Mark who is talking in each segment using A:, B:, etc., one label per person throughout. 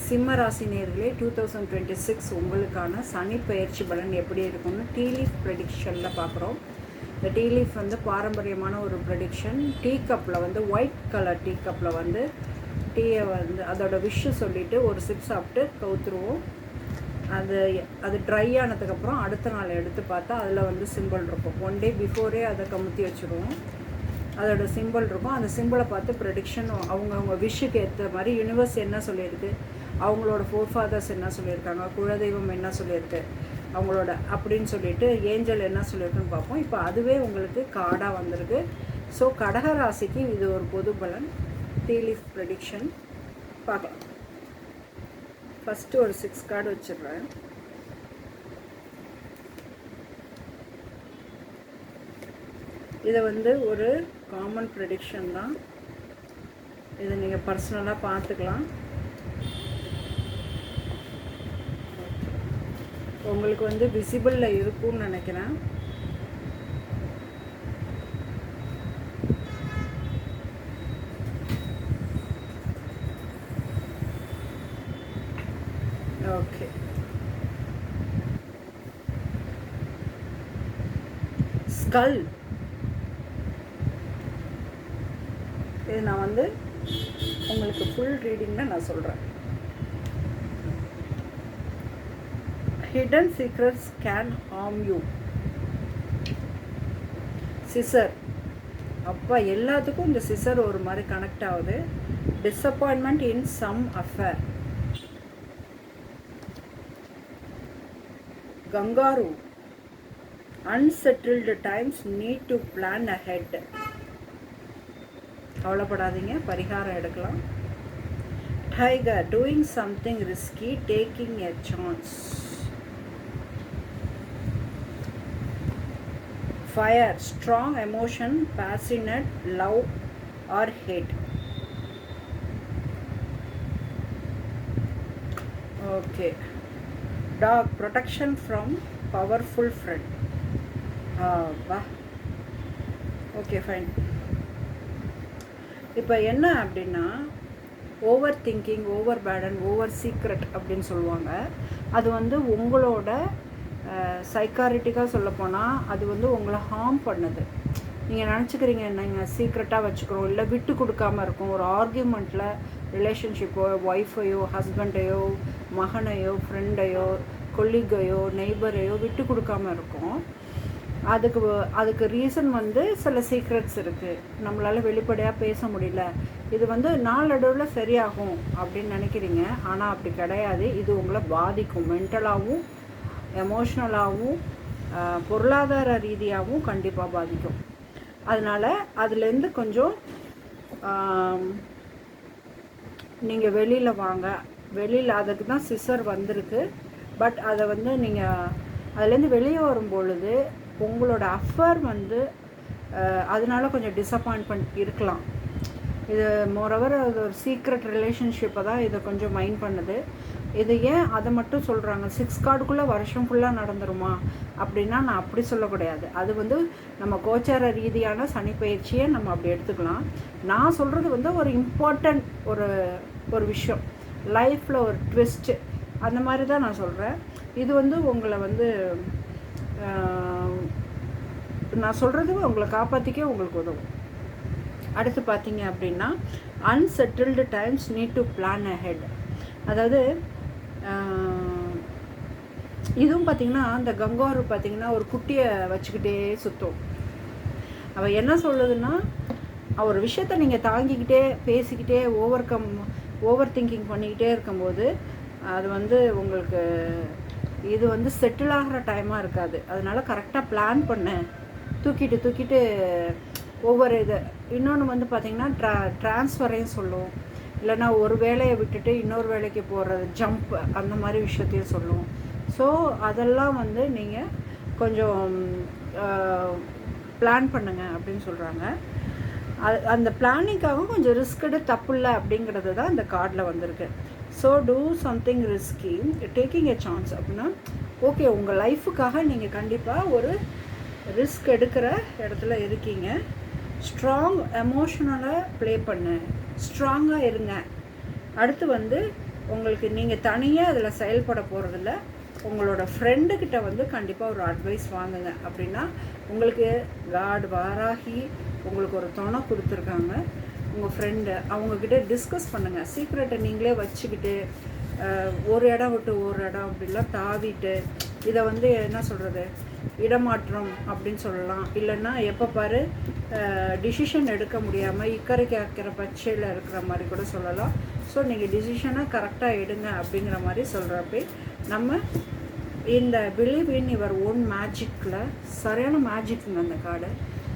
A: சிம்ம ராசி நேயர்களே 2026 உங்களுக்கான சனி பயிற்சி பலன் எப்படி இருக்கும்னு டீ லீஃப் ப்ரெடிக்ஷனில் பார்க்குறோம். இந்த டீ லீஃப் வந்து பாரம்பரியமான ஒரு ப்ரெடிக்ஷன். டீ கப்பில் வந்து ஒயிட் கலர் டீ கப்பில் வந்து டீயை வந்து அதோட விஷ் சொல்லிவிட்டு ஒரு சிப் சாப்பிட்டு கவுத்துருவோம். அது ட்ரை ஆனதுக்கப்புறம் அடுத்த நாள் எடுத்து பார்த்தா அதில் வந்து சிம்பிள் இருக்கும். ஒன் டே பிஃபோரே அதை கமுத்தி வச்சுருவோம். அதோட சிம்பிள் இருக்கும். அந்த சிம்பிளை பார்த்து ப்ரெடிக்ஷன் அவங்கவுங்க விஷுக்கு ஏற்ற மாதிரி யூனிவர்ஸ் என்ன சொல்லியிருக்கு, அவங்களோட ஃபோர் ஃபாதர்ஸ் என்ன சொல்லியிருக்காங்க, குலதெய்வம் என்ன சொல்லியிருக்கு அவங்களோட அப்படின்னு சொல்லிட்டு ஏஞ்சல் என்ன சொல்லியிருக்குன்னு பார்ப்போம். இப்போ அதுவே உங்களுக்கு கார்டாக வந்திருக்கு. ஸோ கடக ராசிக்கு இது ஒரு பொது பலன். டீ லீஃப் ப்ரெடிக்ஷன் பார்க்கலாம். ஃபஸ்ட்டு ஒரு 6 கார்டு வச்சிடுறேன். இதை வந்து ஒரு காமன் ப்ரெடிக்ஷன் தான். இதை நீங்கள் பர்சனலாக பார்த்துக்கலாம். உங்களுக்கு வந்து விசிபிளில் இருக்கும்னு நினைக்கிறேன். Okay, skull. இது நான் வந்து உங்களுக்கு ஃபுல் ரீடிங்கில் நான் சொல்கிறேன். Hidden secrets can harm you. Scissor. அப்பா எல்லாத்துக்கும் இந்த சிசர் ஒரு மாதிரி கனெக்ட் ஆகுது. Disappointment in some affair. Kangaroo. Unsettled times need to plan ahead. கவலைப்படாதீங்க, பரிகாரம் எடுக்கலாம். Tiger. Doing something risky, taking a chance. Fire. Strong emotion, passionate love or hate. Okay. Dog. Protection from powerful friend. வா. Okay, fine. இப்போ என்ன அப்படின்னா, over thinking, over burden, over secret அப்படின்னு சொல்லுவாங்க. அது வந்து உங்களோட சைக்காரிட்டிக்காக சொல்லப்போனால் அது வந்து உங்களை ஹார்ம் பண்ணுது. நீங்கள் நினச்சிக்கிறீங்க நீங்கள் சீக்ரெட்டாக வச்சுக்கிறோம், இல்லை விட்டு கொடுக்காமல் இருக்கும். ஒரு ஆர்கியூமெண்ட்டில் ரிலேஷன்ஷிப்போ, ஒய்ஃபையோ, ஹஸ்பண்டையோ, மகனையோ, ஃப்ரெண்டையோ, கொல்லிகையோ, நெய்பரையோ விட்டு கொடுக்காமல் இருக்கும். அதுக்கு ரீசன் வந்து சில சீக்ரெட்ஸ் இருக்குது, நம்மளால் வெளிப்படையாக பேச முடியல. இது வந்து நாளடைவில் சரியாகும் அப்படின்னு நினைக்கிறீங்க. ஆனால் அப்படி கிடையாது. இது உங்களை பாதிக்கும். மென்டலாகவும், எமோஷ்னலாகவும், பொருளாதார ரீதியாகவும் கண்டிப்பாக பாதிக்கும். அதனால் அதுலேருந்து கொஞ்சம் நீங்கள் வெளியில் வாங்க. வெளியில் அதுக்கு தான் சிசர் வந்திருக்கு. பட் அதை வந்து நீங்கள் அதுலேருந்து வெளியே வரும் பொழுது உங்களோட அஃபேர் வந்து அதனால கொஞ்சம் டிஸப்பாயின்ட்மெண்ட் இருக்கலாம். இது மோரோவர் அது ஒரு சீக்ரெட் ரிலேஷன்ஷிப்பை தான் இதை கொஞ்சம் மைண்ட் பண்ணுது. இது ஏன் அதை மட்டும் சொல்கிறாங்க? 6 கார்டுக்குள்ளே வருஷம் ஃபுல்லாக நடந்துருமா அப்படின்னா நான் அப்படி சொல்லக்கூடாது. அது வந்து நம்ம கோச்சார ரீதியான சனி பயிற்சியை நம்ம அப்படி எடுத்துக்கலாம். நான் சொல்கிறது வந்து ஒரு இம்பார்ட்டண்ட் ஒரு விஷயம், லைஃப்பில் ஒரு ட்விஸ்ட்டு, அந்த மாதிரி தான் நான் சொல்கிறேன். இது வந்து உங்களை வந்து நான் சொல்கிறது உங்களை காப்பாற்றிக்க உங்களுக்கு உதவும். அடுத்து பார்த்தீங்க அப்படின்னா, unsettled times need to plan ahead. அதாவது இதுவும் பார்த்திங்கன்னா, இந்த கங்காரு பார்த்திங்கன்னா ஒரு குட்டியை வச்சுக்கிட்டே சுற்றும். அவள் என்ன சொல்லுதுன்னா, ஒரு விஷயத்தை நீங்கள் தாங்கிக்கிட்டே பேசிக்கிட்டே ஓவர் திங்கிங் பண்ணிக்கிட்டே இருக்கும்போது அது வந்து உங்களுக்கு இது வந்து செட்டில் ஆகிற டைமாக இருக்காது. அதனால் கரெக்டாக பிளான் பண்ண தூக்கிட்டு ஒவ்வொரு இது. இன்னொன்று வந்து பார்த்திங்கன்னா ட்ரான்ஸ்ஃபரையும் சொல்லும். இல்லைனா ஒரு வேலையை விட்டுட்டு இன்னொரு வேலைக்கு போகிறது, ஜம்ப், அந்த மாதிரி விஷயத்தையும் சொல்லும். ஸோ அதெல்லாம் வந்து நீங்கள் கொஞ்சம் பிளான் பண்ணுங்க அப்படின்னு சொல்கிறாங்க. அந்த பிளானிங்காகவும் கொஞ்சம் ரிஸ்க் எடுத்து தப்பு இல்லை அப்படிங்கிறது தான் இந்த கார்டில் வந்திருக்கு. So do something risky, taking a chance அப்படின்னா ஓகே, உங்கள் லைஃபுக்காக நீங்கள் கண்டிப்பாக ஒரு ரிஸ்க் எடுக்கிற இடத்துல இருக்கீங்க. ஸ்ட்ராங் எமோஷனலாக ப்ளே பண்ணு, ஸ்ட்ராங்காக இருங்க. அடுத்து வந்து உங்களுக்கு நீங்கள் தனியாக அதில் செயல்பட போகிறதில்ல. உங்களோட ஃப்ரெண்டுக்கிட்ட வந்து கண்டிப்பாக ஒரு அட்வைஸ் வாங்குங்க. அப்படின்னா உங்களுக்கு காட் வாராகி உங்களுக்கு ஒரு துணை கொடுத்துருக்காங்க. உங்கள் ஃப்ரெண்டு அவங்கக்கிட்ட டிஸ்கஸ் பண்ணுங்கள். சீக்ரெட்டை நீங்களே வச்சுக்கிட்டு ஒரு இடம் விட்டு ஒரு இடம் அப்படிலாம் தாவிட்டு இதை வந்து என்ன சொல்கிறது, இடமாற்றம் அப்படின்னு சொல்லலாம். இல்லைன்னா எப்போ பாரு டிசிஷன் எடுக்க முடியாமல் இக்கரைக்கு ஆக்கிற பச்சையில் இருக்கிற மாதிரி கூட சொல்லலாம். ஸோ நீங்கள் டிசிஷனை கரெக்டாக எடுங்க அப்படிங்கிற மாதிரி சொல்கிறப்ப நம்ம இந்த பிலீவ் இன் யுவர் ஓன் மேஜிக்கில் சரியான மேஜிக்குங்க அந்த கார்டு.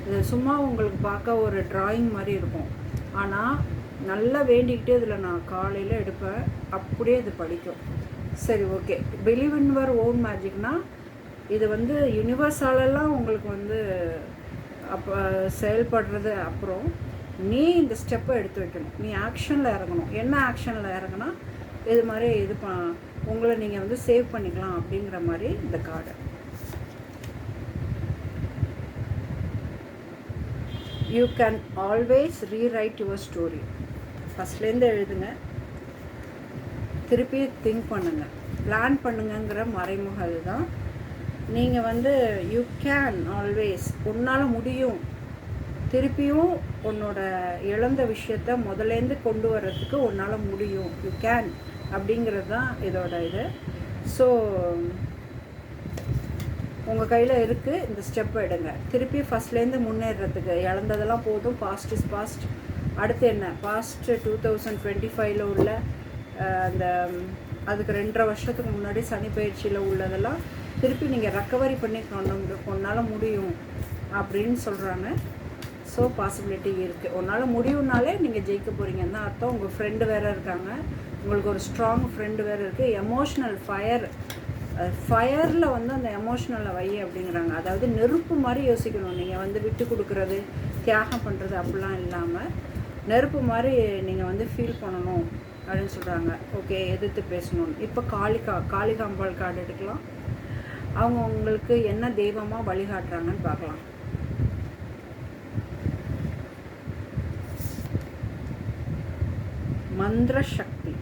A: இது சும்மா உங்களுக்கு பார்க்க ஒரு ட்ராயிங் மாதிரி இருக்கும். ஆனால் நல்லா வேண்டிக்கிட்டே இதில் நான் காலையில் எடுப்பேன், அப்படியே இது படிக்கும். சரி, okay. Believe in your own மேஜிக்னால் இது வந்து யூனிவர்ஸாலெல்லாம் உங்களுக்கு வந்து அப்போ செயல்படுறது. அப்புறம் நீ இந்த ஸ்டெப்பை எடுத்து வைக்கணும், நீ ஆக்ஷனில் இறங்கணும். என்ன ஆக்ஷனில் இறங்கினா இது மாதிரி இது உங்களை நீங்கள் வந்து சேவ் பண்ணிக்கலாம் அப்படிங்கிற மாதிரி இந்த card. You can always rewrite your story. ஃபஸ்ட்லேருந்து எழுதுங்க, திருப்பி திங்க் பண்ணுங்கள், பிளான் பண்ணுங்கிற மறைமுக அதுதான். நீங்கள் வந்து யூ கேன் ஆல்வேஸ், உன்னால் முடியும், திருப்பியும் உன்னோட இழந்த விஷயத்த முதலேருந்து கொண்டு வர்றதுக்கு உன்னால் முடியும். யூ கேன் அப்படிங்கிறது தான் இதோட இது. ஸோ உங்கள் கையில் இருக்குது, இந்த ஸ்டெப்பை எடுங்க. திருப்பி ஃபஸ்ட்லேருந்து முன்னேறதுக்கு இழந்ததெல்லாம் போதும், பாஸ்ட் இஸ் பாஸ்ட். அடுத்து என்ன, பாஸ்ட்டு 2025 உள்ள அந்த அதுக்கு 2.5 வருஷத்துக்கு முன்னாடி சனி பயிற்சியில் உள்ளதெல்லாம் திருப்பி நீங்கள் ரெக்கவரி பண்ணி உன்னால் முடியும் அப்படின்னு சொல்கிறாங்க. ஸோ பாசிபிலிட்டி இருக்குது. உன்னால் முடியும்னாலே நீங்கள் ஜெயிக்க போகிறீங்கன்னு தான் அர்த்தம். உங்கள் ஃப்ரெண்டு வேறு இருக்காங்க, உங்களுக்கு ஒரு ஸ்ட்ராங் ஃப்ரெண்டு வேறு இருக்குது. எமோஷ்னல் ஃபயரில் வந்து அந்த எமோஷ்னலை வை அப்படிங்கிறாங்க. அதாவது நெருப்பு மாதிரி யோசிக்கணும். நீங்கள் வந்து விட்டு கொடுக்குறது, தியாகம் பண்ணுறது அப்படிலாம் இல்லாமல் நெருப்பு மாதிரி நீங்கள் வந்து ஃபீல் பண்ணணும் அப்படின்னு சொல்கிறாங்க. ஓகே, எதிர்த்து பேசணும். இப்போ காளிகாம்பாள் கார்டு எடுக்கலாம். அவங்க உங்களுக்கு என்ன தெய்வமாக வழிகாட்டுறாங்கன்னு பார்க்கலாம். மந்திர சக்தி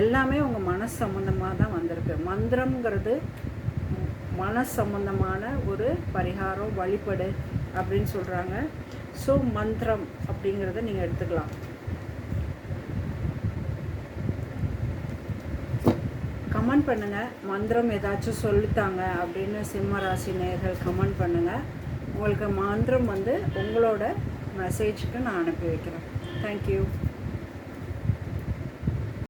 A: எல்லாமே உங்கள் மனசு சம்மந்தமாக தான் வந்திருக்கு. மந்திரங்கிறது மனசு சம்மந்தமான ஒரு பரிகாரம், வழிபடு அப்படின்னு சொல்கிறாங்க. ஸோ மந்திரம் அப்படிங்கிறத நீங்கள் எடுத்துக்கலாம். கமெண்ட் பண்ணுங்கள், மந்திரம் ஏதாச்சும் சொல்லித்தாங்க அப்படின்னு சிம்ம ராசி நேயர்கள் கமெண்ட் பண்ணுங்கள். உங்களுக்கு மந்திரம் வந்து உங்களோட மெசேஜுக்கு நான் அனுப்பி வைக்கிறேன். தேங்க்யூ.